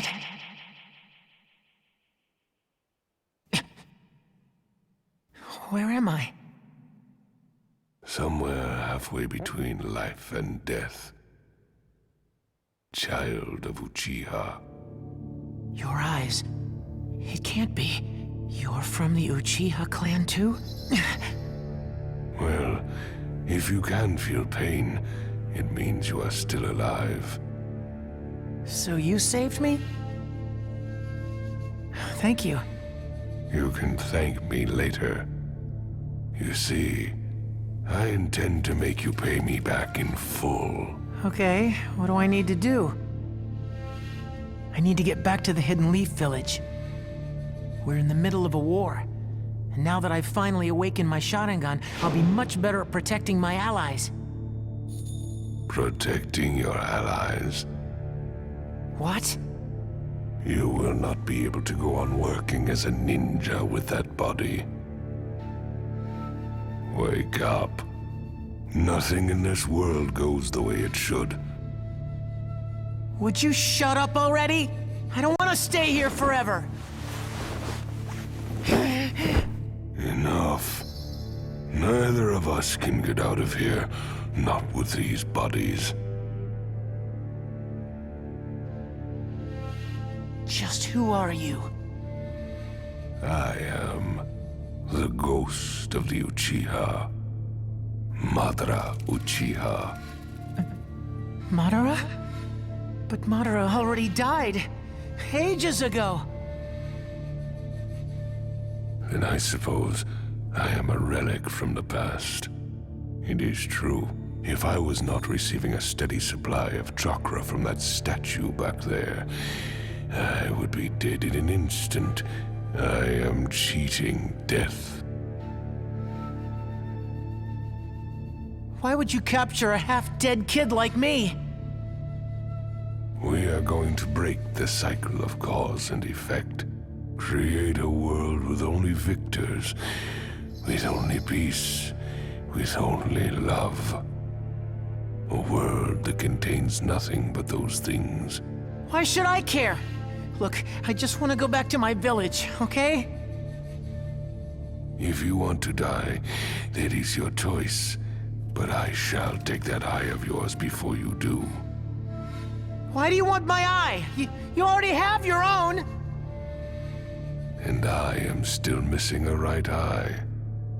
Dad? Where am I? Somewhere halfway between life and death. Child of Uchiha. Your eyes. It can't be. You're from the Uchiha clan too? Well, if you can feel pain, it means you are still alive. So you saved me? Thank you. You can thank me later. You see, I intend to make you pay me back in full. Okay, what do I need to do? I need to get back to the Hidden Leaf Village. We're in the middle of a war. And now that I've finally awakened my Sharingan, I'll be much better at protecting my allies. Protecting your allies? What? You will not be able to go on working as a ninja with that body. Wake up. Nothing in this world goes the way it should. Would you shut up already? I don't want to stay here forever. Enough. Neither of us can get out of here, not with these bodies. Just who are you? I am the ghost of the Uchiha. Madara Uchiha. Madara? But Madara already died. Ages ago. And I suppose I am a relic from the past. It is true. If I was not receiving a steady supply of chakra from that statue back there, I would be dead in an instant. I am cheating death. Why would you capture a half-dead kid like me? We are going to break the cycle of cause and effect. Create a world with only victors, with only peace, with only love. A world that contains nothing but those things. Why should I care? Look, I just want to go back to my village, okay? If you want to die, that is your choice. But I shall take that eye of yours before you do. Why do you want my eye? You already have your own! And I am still missing a right eye.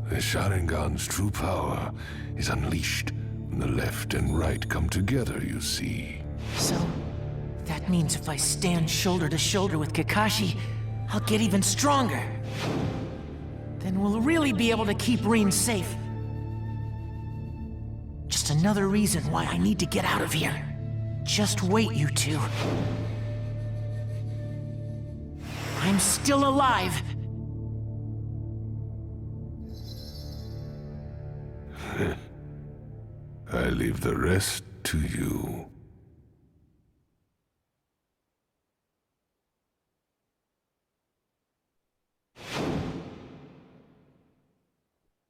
The Sharingan's true power is unleashed when the left and right come together, you see. So, that means if I stand shoulder to shoulder with Kakashi, I'll get even stronger. Then we'll really be able to keep Rin safe. Just another reason why I need to get out of here. Just wait, you two. I'm still alive. I leave the rest to you.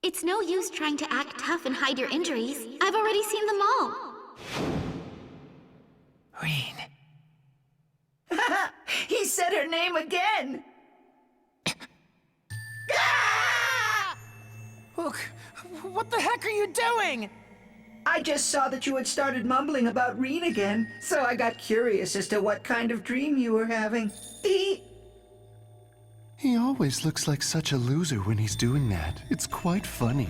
It's no use trying to act tough and hide your injuries. I've already seen them all. Rin. He said her name again! Look, what the heck are you doing? I just saw that you had started mumbling about Rin again, so I got curious as to what kind of dream you were having. He always looks like such a loser when he's doing that. It's quite funny.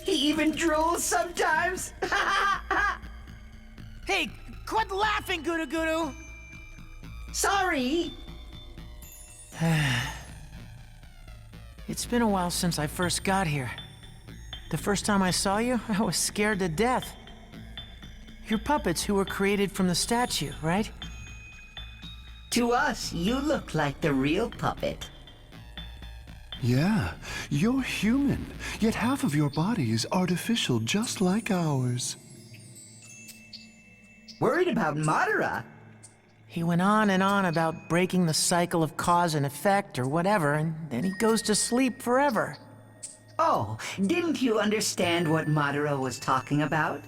He even drools sometimes! Hey, quit laughing, Guru Guru! Sorry! It's been a while since I first got here. The first time I saw you, I was scared to death. You're puppets who were created from the statue, right? To us, you look like the real puppet. Yeah, you're human, yet half of your body is artificial just like ours. Worried about Madara? He went on and on about breaking the cycle of cause and effect or whatever, and then he goes to sleep forever. Oh, didn't you understand what Madara was talking about?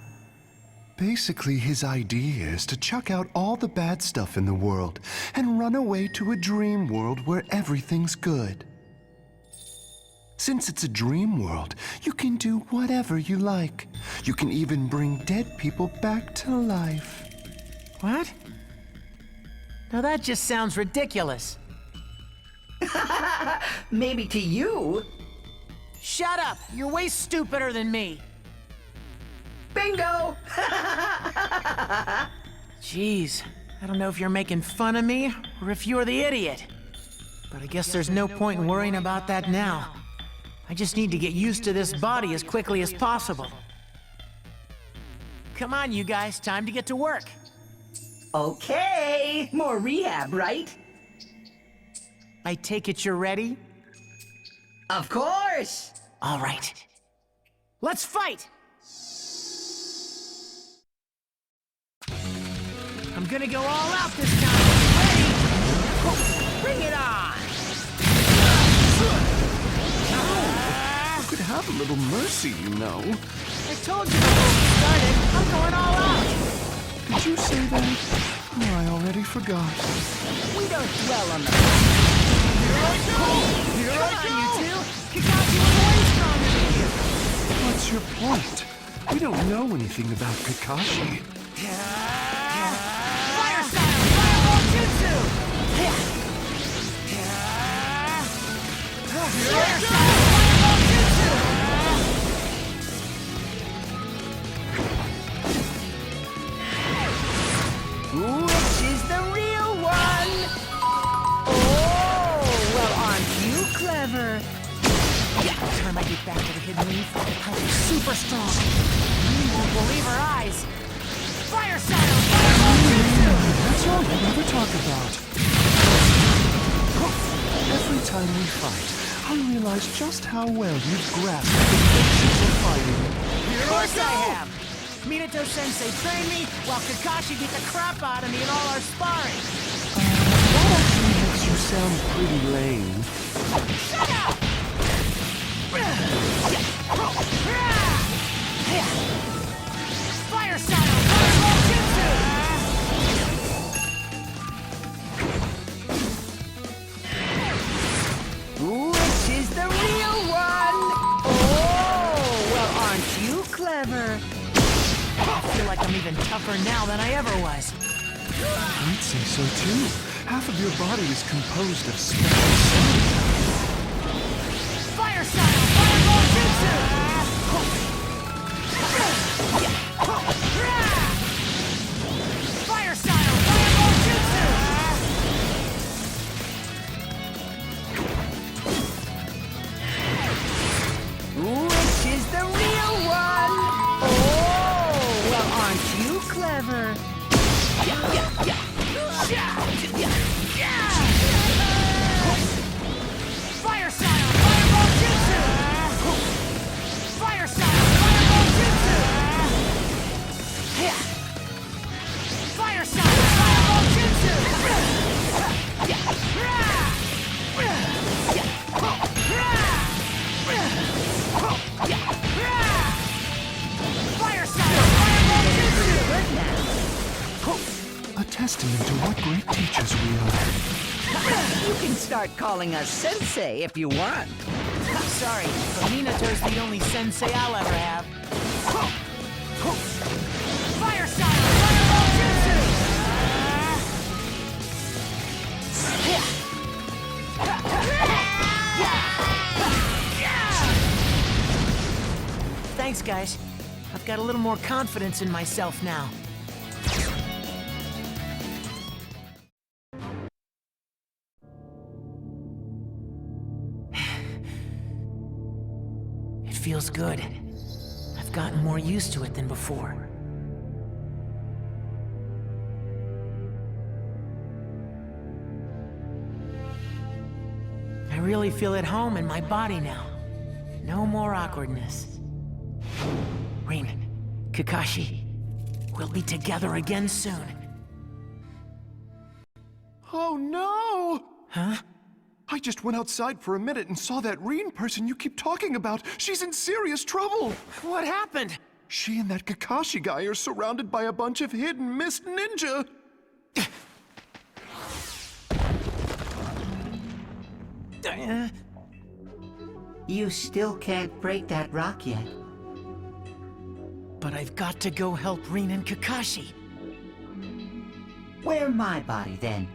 Basically, his idea is to chuck out all the bad stuff in the world and run away to a dream world where everything's good. Since it's a dream world, you can do whatever you like. You can even bring dead people back to life. What? Now that just sounds ridiculous. Maybe to you. Shut up! You're way stupider than me! Bingo! Jeez, I don't know if you're making fun of me or if you're the idiot. But I guess there's no point in worrying about that now. I just need to get used to this body as quickly as possible. Come on, you guys, time to get to work. Okay, more rehab, right? I take it you're ready? Of course! All right. Let's fight! I'm gonna go all out this time. Ready? Bring it on! You could have a little mercy, you know. I told you before we started, I'm going all out! Did you say that? Oh, I already forgot. We don't dwell on the past. Here I go! Here I go! You two! Kakashi was way stronger than you! What's your point? We don't know anything about Kakashi. Fire style! Fireball jutsu! Fire style! Fireball jutsu! Which is the real one? Oh, well, aren't you clever? By the time I get back to the Hidden Leaf, I'll be super strong. You won't believe our eyes. Fire style! Fireball jutsu! That's all we ever talk about. Every time we fight, I realize just how well you've grasped the basics of fighting. Of course I have! Minato-sensei trained me, while Kakashi beat the crap out of me in all our sparring. That actually makes you sound pretty lame. Shut up! Fire style! Fireball jutsu! Which is the real one? Oh, well, aren't you clever? I feel like I'm even tougher now than I ever was. I'd say so too. Half of your body is composed of special cells. Fire style! Fireball jutsu! Fire style! Fireball jutsu! Which is the real one? Oh, well, aren't you clever? Fire style! Fireball jutsu! Fire style! Fireball jutsu! Fire style! Fireball jutsu! Fire style! Fireball jutsu! A testament to what great teachers we are. You can start calling us Sensei if you want. Sorry, but Minato's the only sensei I'll ever have. Fire style! Fireball jutsu! Thanks, guys. I've got a little more confidence in myself now. It feels good. I've gotten more used to it than before. I really feel at home in my body now. No more awkwardness. Rin, Kakashi, we'll be together again soon. Oh no! Huh? I just went outside for a minute and saw that Reen person you keep talking about. She's in serious trouble. What happened? She and that Kakashi guy are surrounded by a bunch of hidden mist ninja. You still can't break that rock yet. But I've got to go help Rin and Kakashi. Wear my body then.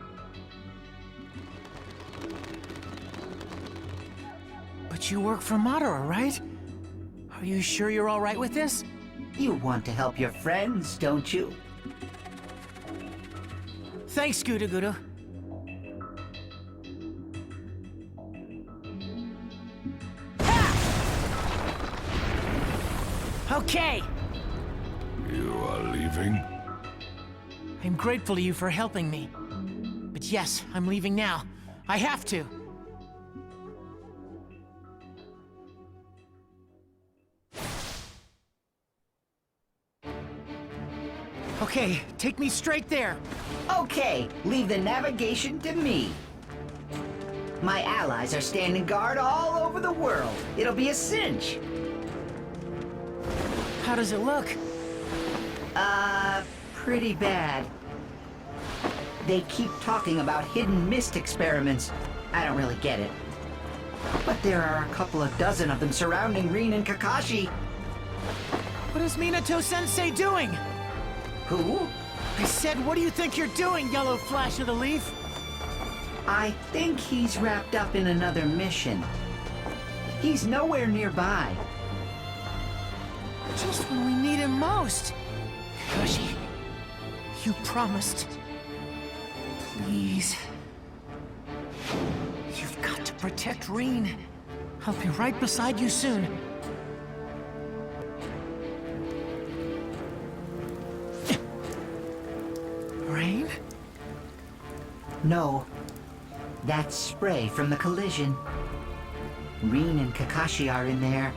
But you work for Madara, right? Are you sure you're all right with this? You want to help your friends, don't you? Thanks, Gudu Gudu. Okay! You are leaving? I'm grateful to you for helping me. But yes, I'm leaving now. I have to. Okay, take me straight there. Okay, leave the navigation to me. My allies are standing guard all over the world. It'll be a cinch. How does it look? Pretty bad. They keep talking about hidden mist experiments. I don't really get it. But there are a couple of dozen of them surrounding Rin and Kakashi. What is Minato-sensei doing? Who? I said, what do you think you're doing, Yellow Flash of the Leaf? I think he's wrapped up in another mission. He's nowhere nearby. Just when we need him most. Kakashi, you promised. Please. You've got to protect Rin. I'll be right beside you soon. Rain? No. That's spray from the collision. Rin and Kakashi are in there.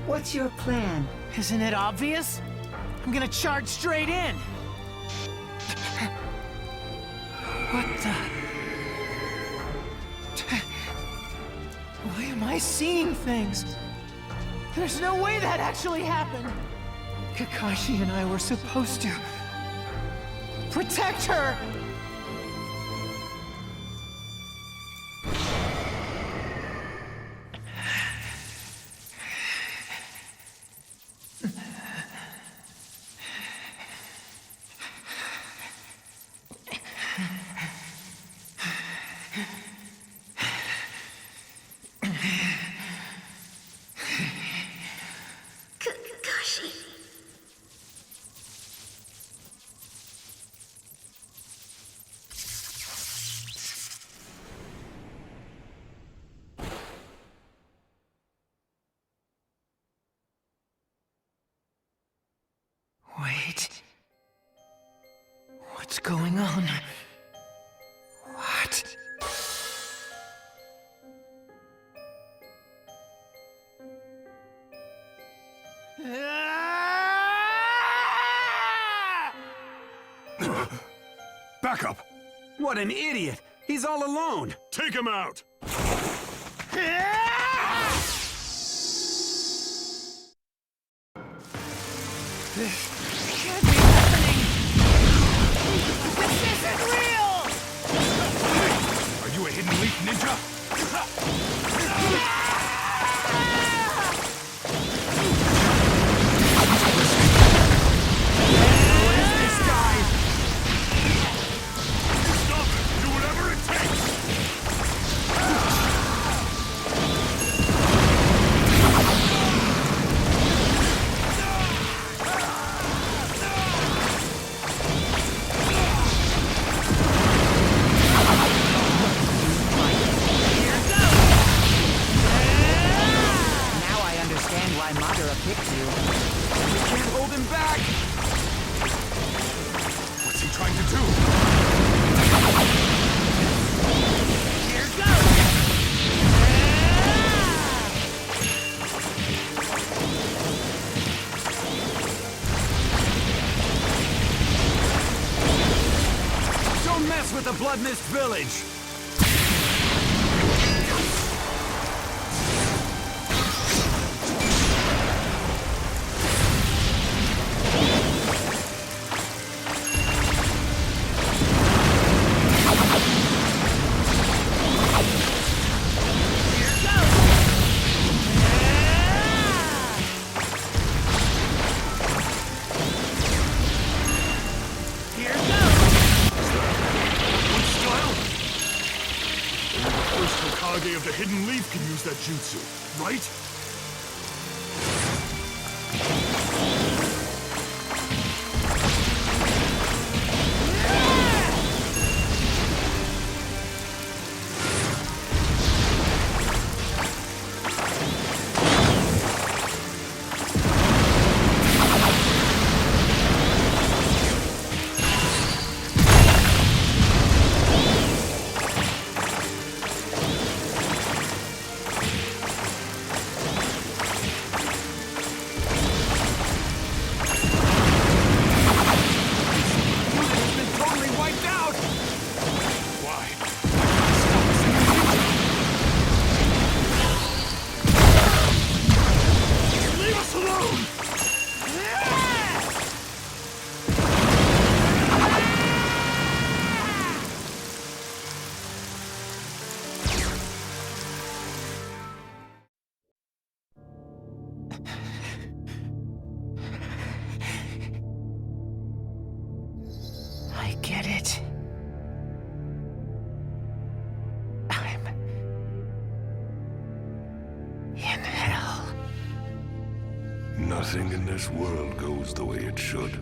What's your plan? Isn't it obvious? I'm gonna charge straight in. What the? Why am I seeing things? There's no way that actually happened. Kakashi and I were supposed to protect her. Kakashi. Wait. What's going on? What? Back up! What an idiot! He's all alone! Take him out! This can't be happening! This isn't real! Are you a hidden leaf ninja? What is this guy? Stop it! Do whatever it takes! Madara picked you. We can't hold him back! What's he trying to do? Here goes! Don't mess with the Blood Mist Village! The Hidden Leaf can use that jutsu, right? I get it. I'm in hell. Nothing in this world goes the way it should.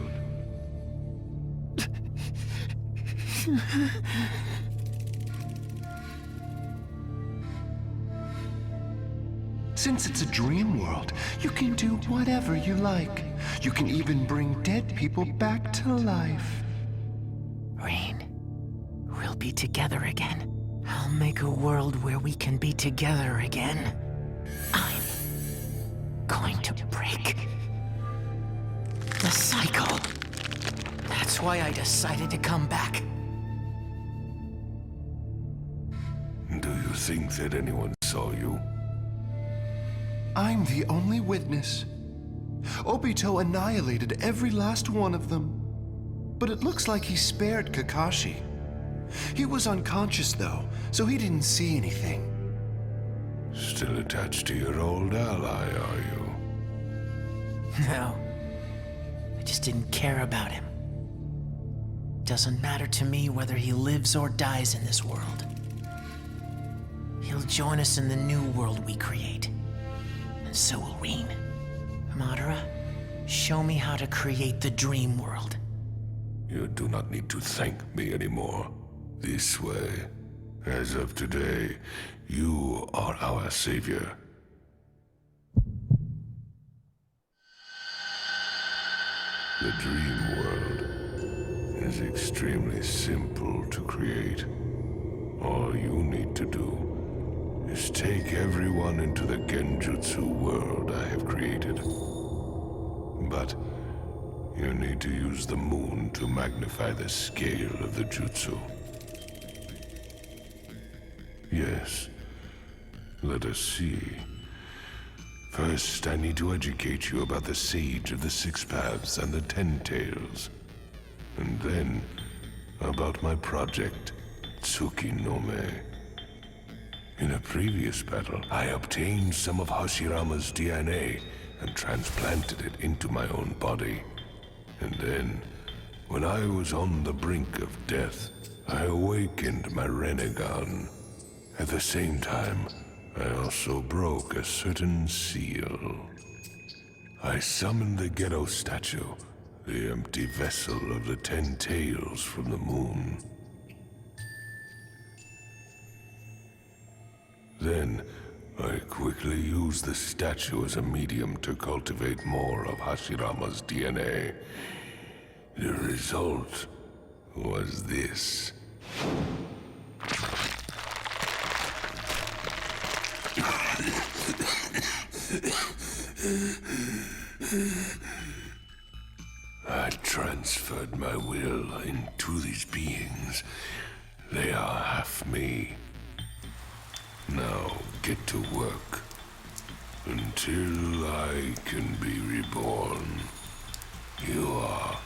Since it's a dream world, you can do whatever you like. You can even bring dead people back to life. Rain, we'll be together again. I'll make a world where we can be together again. I'm going to break the cycle. That's why I decided to come back. Do you think that anyone saw you? I'm the only witness. Obito annihilated every last one of them. But it looks like he spared Kakashi. He was unconscious though, so he didn't see anything. Still attached to your old ally, are you? No. I just didn't care about him. Doesn't matter to me whether he lives or dies in this world. He'll join us in the new world we create. And so will Reen. Madara, show me how to create the dream world. You do not need to thank me anymore. This way, as of today, you are our savior. The dream world is extremely simple to create. All you need to do is take everyone into the Genjutsu world I have created. But you need to use the moon to magnify the scale of the jutsu. Yes. Let us see. First, I need to educate you about the Sage of the Six Paths and the Ten Tails. And then, about my project, Tsukinome. In a previous battle, I obtained some of Hashirama's DNA and transplanted it into my own body. And then, when I was on the brink of death, I awakened my Renegon. At the same time, I also broke a certain seal. I summoned the Ghetto statue, the empty vessel of the Ten Tails from the moon. Then, I quickly used the statue as a medium to cultivate more of Hashirama's DNA. The result was this. I transferred my will into these beings. They are half me. Now get to work. Until I can be reborn, you are